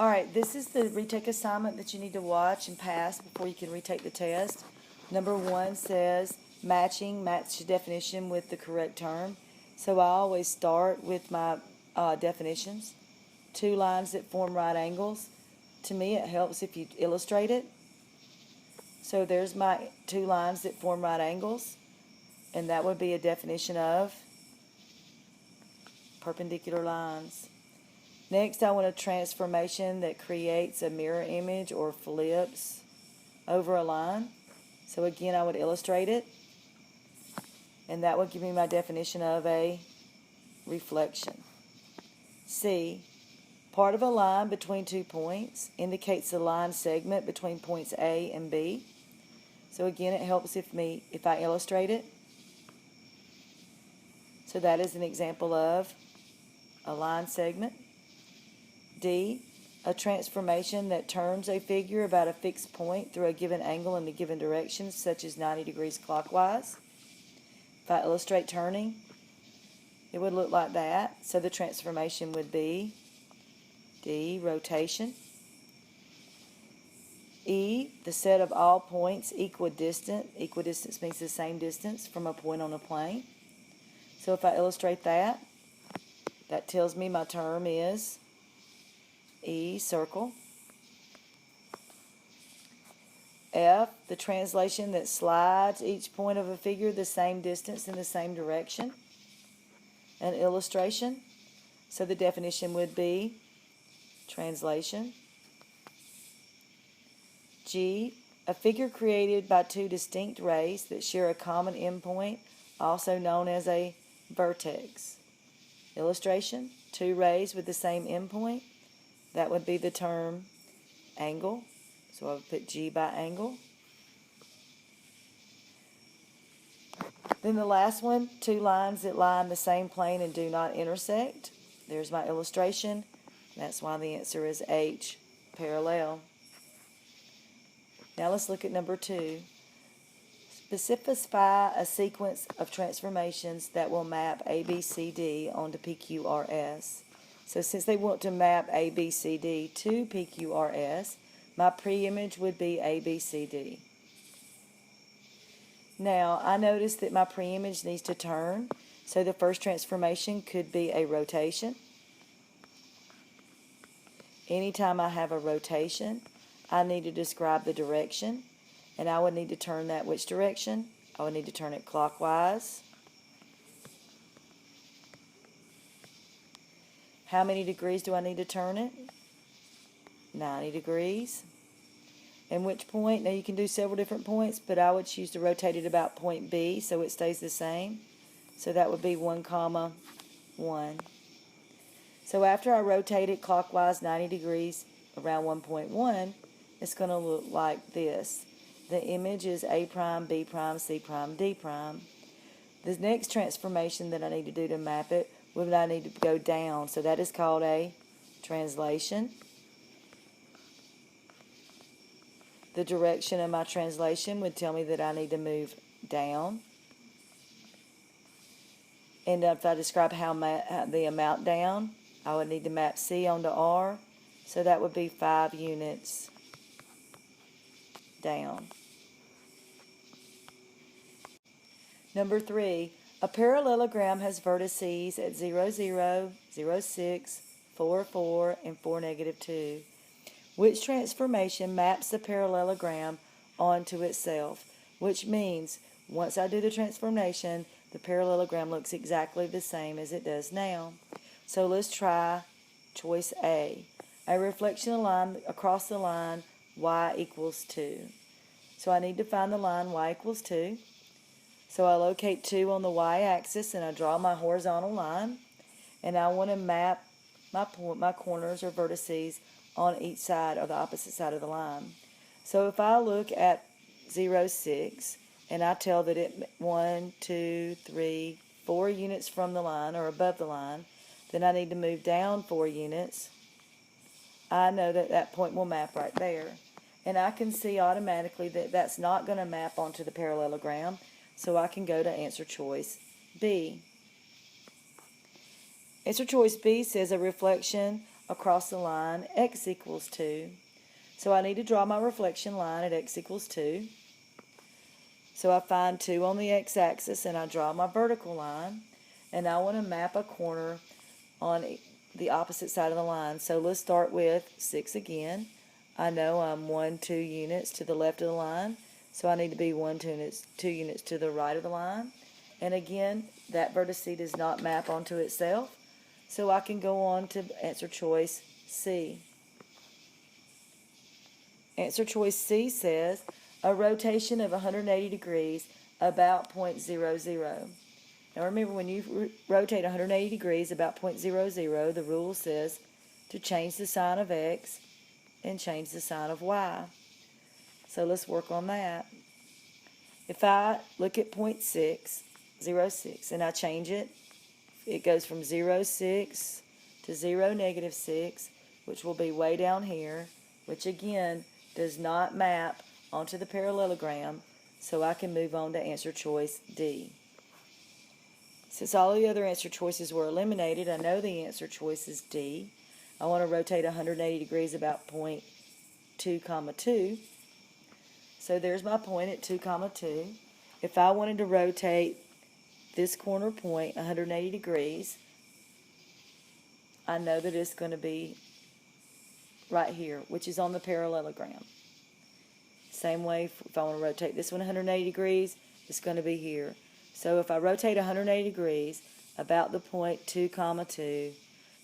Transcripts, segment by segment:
All right, this is the retake assignment that you need to watch and pass before you can retake the test. Number 1 says matching, match the definition with the correct term. So I always start with my definitions. 2 lines that form right angles. To me, it helps if you illustrate it. So there's my 2 lines that form right angles, and that would be a definition of perpendicular lines. Next, I want a transformation that creates a mirror image or flips over a line. So again, I would illustrate it, and that would give me my definition of a reflection. C, part of a line between 2 points indicates the line segment between points A and B. So again, it helps if I illustrate it. So that is an example of a line segment. D, a transformation that turns a figure about a fixed point through a given angle in a given direction, such as 90 degrees clockwise. If I illustrate turning, it would look like that. So the transformation would be D, rotation. E, the set of all points equidistant. Equidistance means the same distance from a point on a plane. So if I illustrate that, that tells me my term is E, circle. F, the translation that slides each point of a figure the same distance in the same direction. An illustration. So the definition would be translation. G, a figure created by 2 distinct rays that share a common endpoint, also known as a vertex. Illustration, 2 rays with the same endpoint. That would be the term angle. So I would put G by angle. Then the last one, 2 lines that lie in the same plane and do not intersect. There's my illustration. That's why the answer is H, parallel. Now let's look at number 2. Specify a sequence of transformations that will map ABCD onto PQRS. So since they want to map ABCD to PQRS, my pre-image would be ABCD. Now, I notice that my pre-image needs to turn, so the first transformation could be a rotation. Anytime I have a rotation, I need to describe the direction, and I would need to turn that which direction? I would need to turn it clockwise. How many degrees do I need to turn it? 90 degrees. And which point? Now you can do several different points, but I would choose to rotate it about point B so it stays the same. So that would be 1, 1. So after I rotate it clockwise 90 degrees around 1.1, it's going to look like this. The image is A prime, B prime, C prime, D prime. The next transformation that I need to do to map it would I need to go down. So that is called a translation. The direction of my translation would tell me that I need to move down. And if I describe how the amount down, I would need to map C onto R. So that would be 5 units down. Number 3, a parallelogram has vertices at 0, 0, 0, 6, 4, 4, and 4, -2. Which transformation maps the parallelogram onto itself? Which means once I do the transformation, the parallelogram looks exactly the same as it does now. So let's try choice A. A reflection line across the line y equals 2. So I need to find the line y equals 2. So I locate 2 on the y-axis and I draw my horizontal line. And I want to map my corners or vertices on each side or the opposite side of the line. So if I look at 0, 6 and I tell that it 1, 2, 3, 4 units from the line or above the line, then I need to move down 4 units. I know that that point will map right there. And I can see automatically that that's not going to map onto the parallelogram, so I can go to answer choice B. Answer choice B says a reflection across the line x equals 2. So I need to draw my reflection line at x equals 2. So I find 2 on the x-axis and I draw my vertical line. And I want to map a corner on the opposite side of the line. So let's start with 6 again. I know I'm 2 units to the left of the line. So I need to be 2 units to the right of the line. And again, that vertex does not map onto itself. So I can go on to answer choice C. Answer choice C says a rotation of 180 degrees about point 0, 0. Now remember, when you rotate 180 degrees about point 0, 0, the rule says to change the sign of x and change the sign of y. So let's work on that. If I look at point 6, 0, 6, and I change it, it goes from 0, 6 to 0, negative 6, which will be way down here, which again does not map onto the parallelogram, so I can move on to answer choice D. Since all the other answer choices were eliminated, I know the answer choice is D. I want to rotate 180 degrees about point 2, 2. So there's my point at 2, 2. If I wanted to rotate this corner point 180 degrees, I know that it's going to be right here, which is on the parallelogram. Same way, if I want to rotate this one 180 degrees, it's going to be here. So if I rotate 180 degrees about the point 2, 2,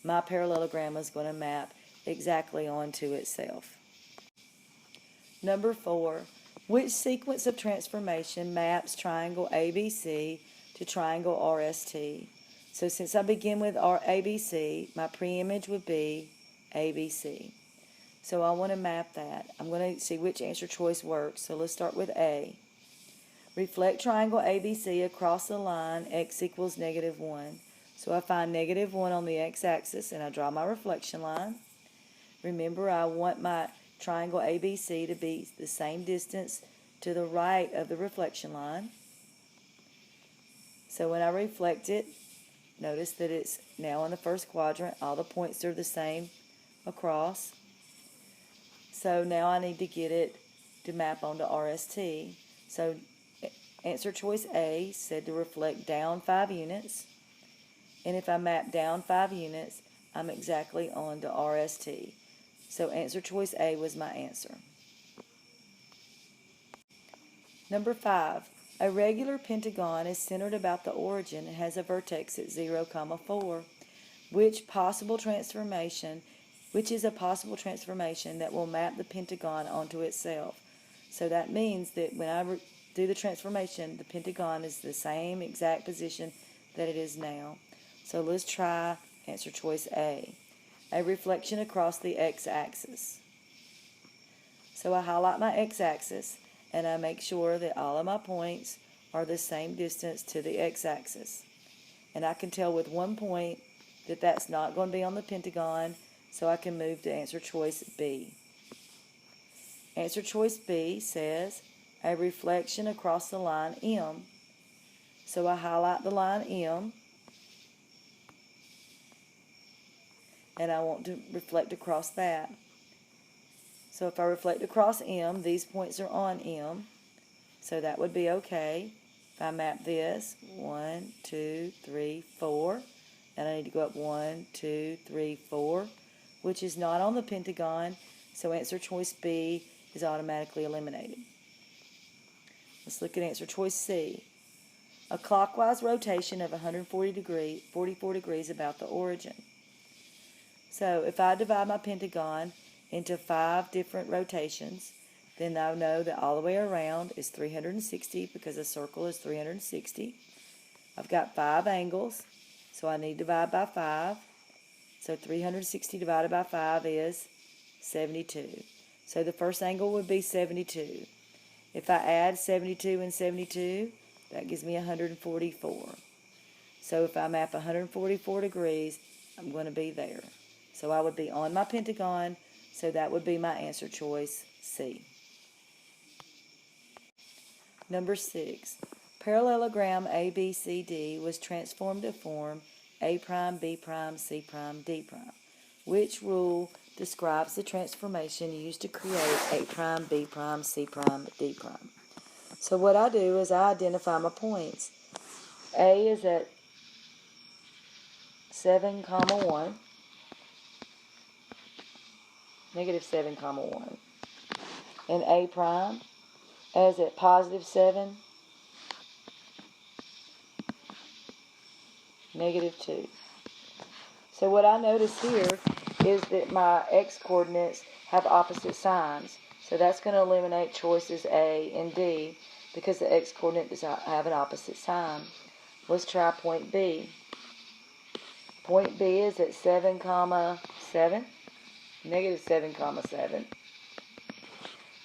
my parallelogram is going to map exactly onto itself. Number 4, which sequence of transformation maps triangle ABC to triangle RST? So since I begin with ABC, my preimage would be ABC. So I want to map that. I'm going to see which answer choice works. So let's start with A. Reflect triangle ABC across the line x equals negative 1. So I find negative 1 on the x-axis and I draw my reflection line. Remember, I want my triangle ABC to be the same distance to the right of the reflection line. So when I reflect it, notice that it's now in the first quadrant. All the points are the same across. So now I need to get it to map onto RST. So answer choice A said to reflect down 5 units. And if I map down 5 units, I'm exactly on to RST. So answer choice A was my answer. Number 5. A regular pentagon is centered about the origin and has a vertex at 0, 4. Which is a possible transformation that will map the pentagon onto itself? So that means that when I do the transformation, the pentagon is the same exact position that it is now. So let's try answer choice A. A reflection across the x-axis. So I highlight my x-axis and I make sure that all of my points are the same distance to the x-axis. And I can tell with one point that that's not going to be on the pentagon, so I can move to answer choice B. Answer choice B says a reflection across the line M. So I highlight the line M, and I want to reflect across that. So if I reflect across M, these points are on M, so that would be okay. If I map this, 1, 2, 3, 4, and I need to go up 1, 2, 3, 4, which is not on the pentagon, so answer choice B is automatically eliminated. Let's look at answer choice C. A clockwise rotation of 44 degrees about the origin. So if I divide my pentagon into 5 different rotations, then I know that all the way around is 360 because a circle is 360. I've got 5 angles, so I need to divide by 5. So 360 divided by 5 is 72. So the first angle would be 72. If I add 72 and 72, that gives me 144. So if I map 144 degrees, I'm going to be there. So I would be on my pentagon, so that would be my answer choice C. Number 6. Parallelogram ABCD was transformed to form A prime, B prime, C prime, D prime. Which rule describes the transformation used to create A prime, B prime, C prime, D prime? So what I do is I identify my points. A is at 7, 1, negative 7, 1. And A prime is at positive 7, negative 2. So what I notice here is that my x-coordinates have opposite signs. So that's going to eliminate choices A and D because the x-coordinate does not have an opposite sign. Let's try point B. Point B is at 7, 7, negative 7, 7.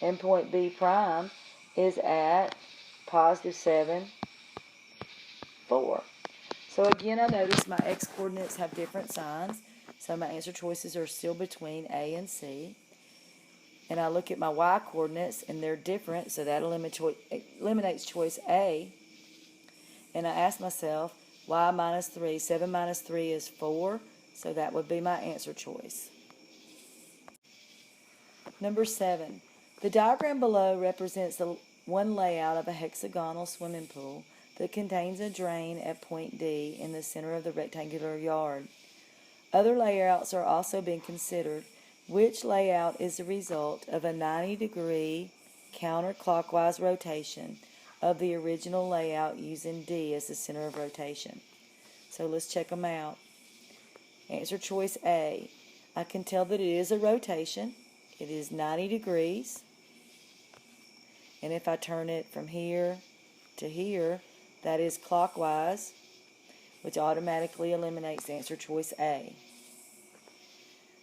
And point B prime is at positive 7, 4. So again, I notice my x-coordinates have different signs. So my answer choices are still between A and C. And I look at my y-coordinates, and they're different, so that eliminates choice A. And I ask myself, y minus 3, 7 minus 3 is 4, so that would be my answer choice. Number 7. The diagram below represents one layout of a hexagonal swimming pool that contains a drain at point D in the center of the rectangular yard. Other layouts are also being considered. Which layout is the result of a 90-degree counterclockwise rotation of the original layout using D as the center of rotation? So let's check them out. Answer choice A. I can tell that it is a rotation. It is 90 degrees. And if I turn it from here to here, that is clockwise, which automatically eliminates answer choice A.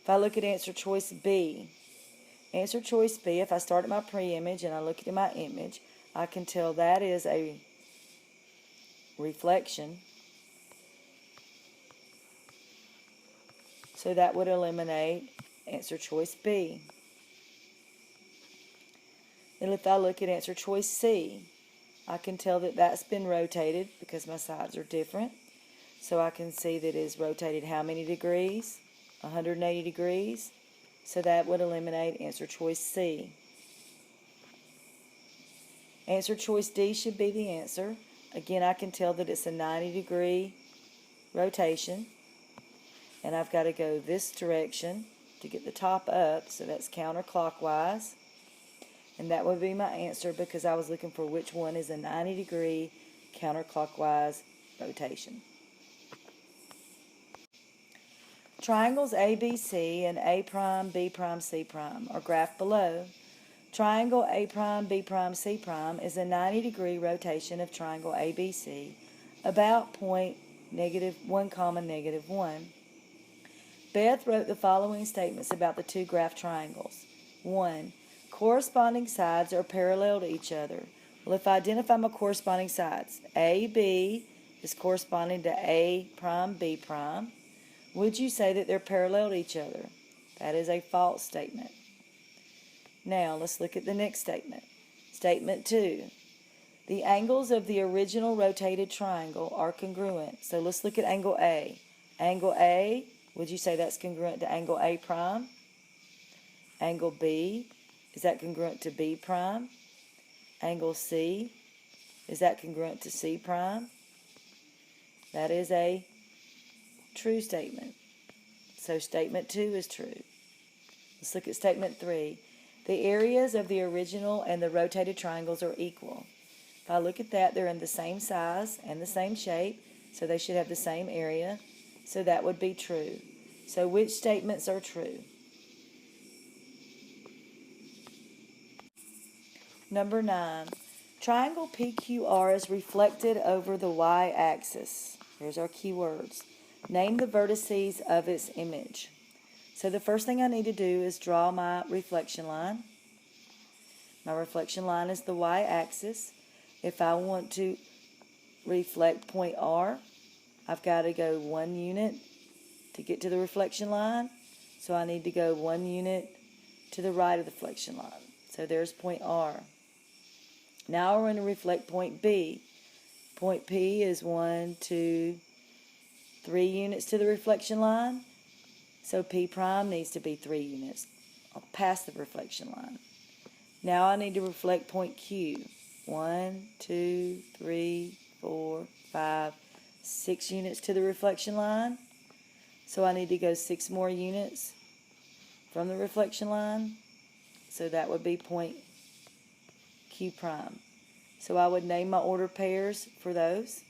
If I look at answer choice B, if I start at my pre-image and I look at my image, I can tell that is a reflection. So that would eliminate answer choice B. And if I look at answer choice C, I can tell that that's been rotated because my sides are different. So I can see that it is rotated how many degrees? 180 degrees. So that would eliminate answer choice C. Answer choice D should be the answer. Again, I can tell that it's a 90-degree rotation. And I've got to go this direction to get the top up, so that's counterclockwise. And that would be my answer because I was looking for which one is a 90-degree counterclockwise rotation. Triangles ABC and A prime, B prime, C prime are graphed below. Triangle A prime, B prime, C prime is a 90-degree rotation of triangle ABC about point -1, -1. Beth wrote the following statements about the two graphed triangles. 1. Corresponding sides are parallel to each other. Well, if I identify my corresponding sides, AB is corresponding to A prime, B prime. Would you say that they're parallel to each other? That is a false statement. Now, let's look at the next statement. Statement 2. The angles of the original rotated triangle are congruent. So let's look at angle A. Angle A, would you say that's congruent to angle A prime? Angle B, is that congruent to B prime? Angle C, is that congruent to C prime? That is a true statement. So statement 2 is true. Let's look at statement 3. The areas of the original and the rotated triangles are equal. If I look at that, they're in the same size and the same shape, so they should have the same area. So that would be true. So which statements are true? Number 9. Triangle PQR is reflected over the y-axis. Here's our keywords. Name the vertices of its image. So the first thing I need to do is draw my reflection line. My reflection line is the y-axis. If I want to reflect point R, I've got to go 1 unit to get to the reflection line. So I need to go 1 unit to the right of the reflection line. So there's point R. Now we're going to reflect point B. Point P is 1, 2, 3 units to the reflection line. So P prime needs to be 3 units past the reflection line. Now I need to reflect point Q. 1, 2, 3, 4, 5, 6 units to the reflection line. So I need to go 6 more units from the reflection line. So that would be point Q prime. So I would name my order pairs for those.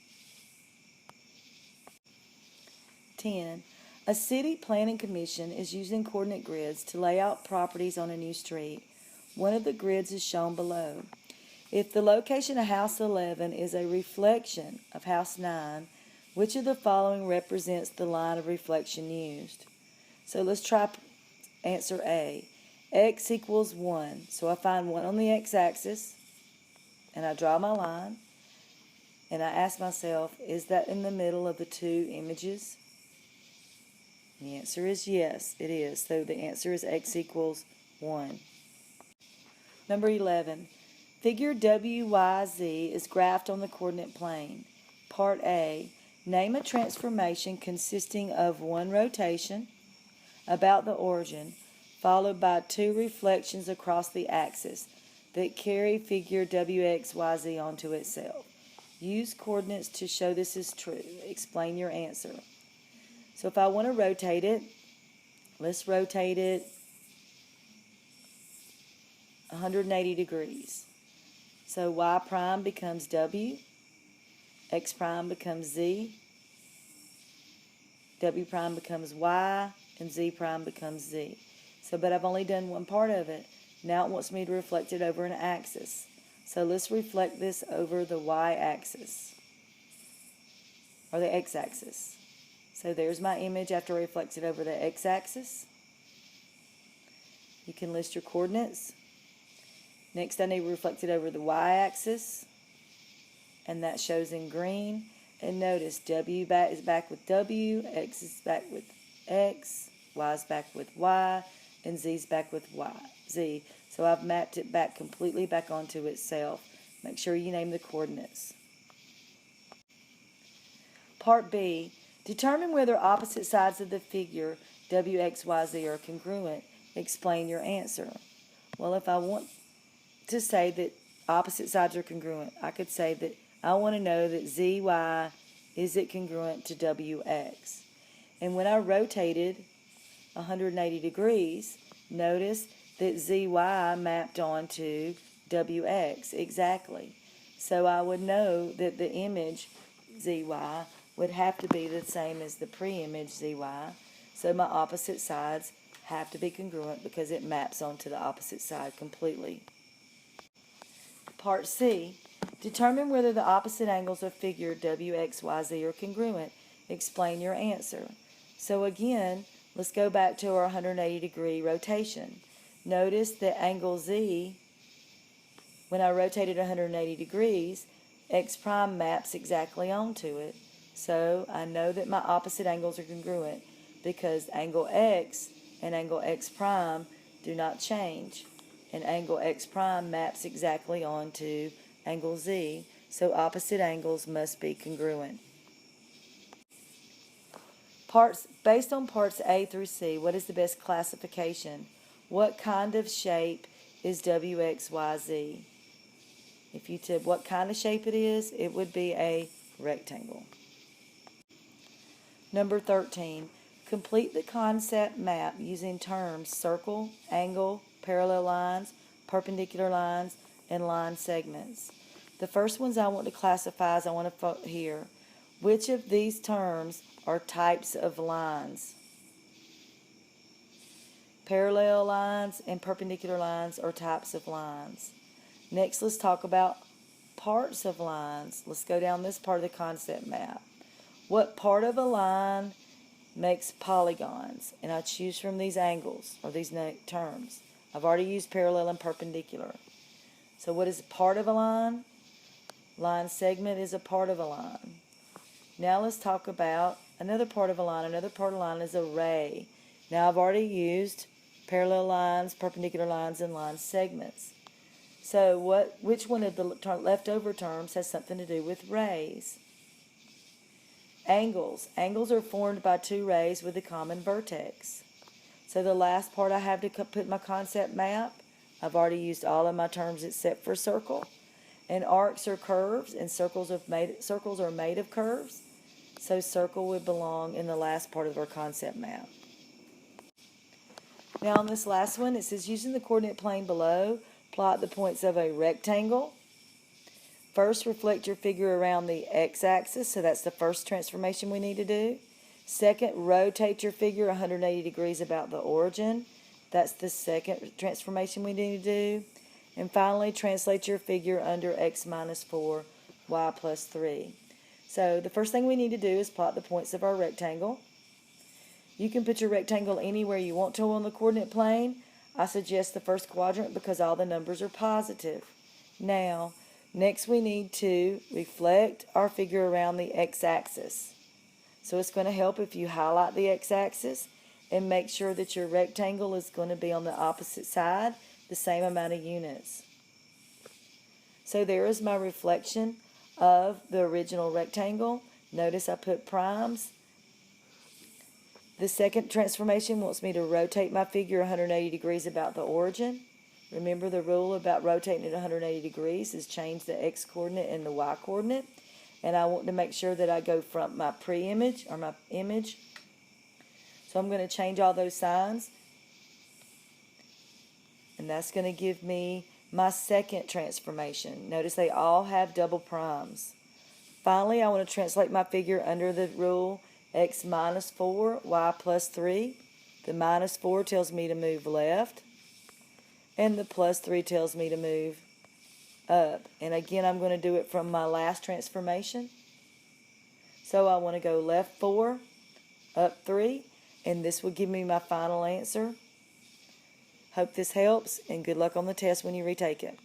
10. A city planning commission is using coordinate grids to lay out properties on a new street. One of the grids is shown below. If the location of house 11 is a reflection of house 9, which of the following represents the line of reflection used? So let's try answer A. X equals 1. So I find 1 on the x-axis, and I draw my line, and I ask myself, is that in the middle of the 2 images? The answer is yes, it is. So the answer is x equals 1. Number 11. Figure WYZ is graphed on the coordinate plane. Part A. Name a transformation consisting of 1 rotation about the origin, followed by 2 reflections across the axis that carry figure WXYZ onto itself. Use coordinates to show this is true. Explain your answer. So if I want to rotate it, let's rotate it 180 degrees. So Y prime becomes W, X prime becomes Z, W prime becomes Y, and Z prime becomes Z. So, but I've only done one part of it. Now it wants me to reflect it over an axis. So let's reflect this over the Y-axis, or the X-axis. So there's my image after I reflect it over the X-axis. You can list your coordinates. Next, I need to reflect it over the Y-axis, and that shows in green. And notice W is back with W, X is back with X, Y is back with Y, and Z is back with Z. So I've mapped it back completely back onto itself. Make sure you name the coordinates. Part B. Determine whether opposite sides of the figure WXYZ are congruent. Explain your answer. Well, if I want to say that opposite sides are congruent, I could say that I want to know that ZY, is it congruent to WX? And when I rotated 180 degrees, notice that ZY mapped onto WX exactly. So I would know that the image ZY would have to be the same as the pre-image ZY. So my opposite sides have to be congruent because it maps onto the opposite side completely. Part C. Determine whether the opposite angles of figure WXYZ are congruent. Explain your answer. So again, let's go back to our 180 degree rotation. Notice that angle Z, when I rotated 180 degrees, X prime maps exactly onto it. So I know that my opposite angles are congruent because angle X and angle X prime do not change. And angle X prime maps exactly onto angle Z. So opposite angles must be congruent. Based on parts A through C, what is the best classification? What kind of shape is WXYZ? If you said what kind of shape it is, it would be a rectangle. Number 13. Complete the concept map using terms circle, angle, parallel lines, perpendicular lines, and line segments. The first ones I want to classify is I want to here. Which of these terms are types of lines? Parallel lines and perpendicular lines are types of lines. Next, let's talk about parts of lines. Let's go down this part of the concept map. What part of a line makes polygons? And I choose from these angles, or these terms. I've already used parallel and perpendicular. So what is part of a line? Line segment is a part of a line. Now let's talk about another part of a line. Another part of a line is a ray. Now I've already used parallel lines, perpendicular lines, and line segments. So which one of the leftover terms has something to do with rays? Angles. Angles are formed by two rays with a common vertex. So the last part I have to put my concept map, I've already used all of my terms except for circle. And arcs are curves, and circles are made of curves. So circle would belong in the last part of our concept map. Now on this last one, it says using the coordinate plane below, plot the points of a rectangle. First, reflect your figure around the x-axis, so that's the first transformation we need to do. Second, rotate your figure 180 degrees about the origin. That's the second transformation we need to do. And finally, translate your figure under x minus 4, y plus 3. So the first thing we need to do is plot the points of our rectangle. You can put your rectangle anywhere you want to on the coordinate plane. I suggest the first quadrant because all the numbers are positive. Now, next we need to reflect our figure around the x-axis. So it's going to help if you highlight the x-axis and make sure that your rectangle is going to be on the opposite side, the same amount of units. So there is my reflection of the original rectangle. Notice I put primes. The second transformation wants me to rotate my figure 180 degrees about the origin. Remember the rule about rotating it 180 degrees is change the x-coordinate and the y-coordinate. And I want to make sure that I go from my pre-image or my image. So I'm going to change all those signs. And that's going to give me my second transformation. Notice they all have double primes. Finally, I want to translate my figure under the rule x minus 4, y plus 3. The minus 4 tells me to move left. And the plus 3 tells me to move up. And again, I'm going to do it from my last transformation. So I want to go left 4, up 3, and this will give me my final answer. Hope this helps, and good luck on the test when you retake it.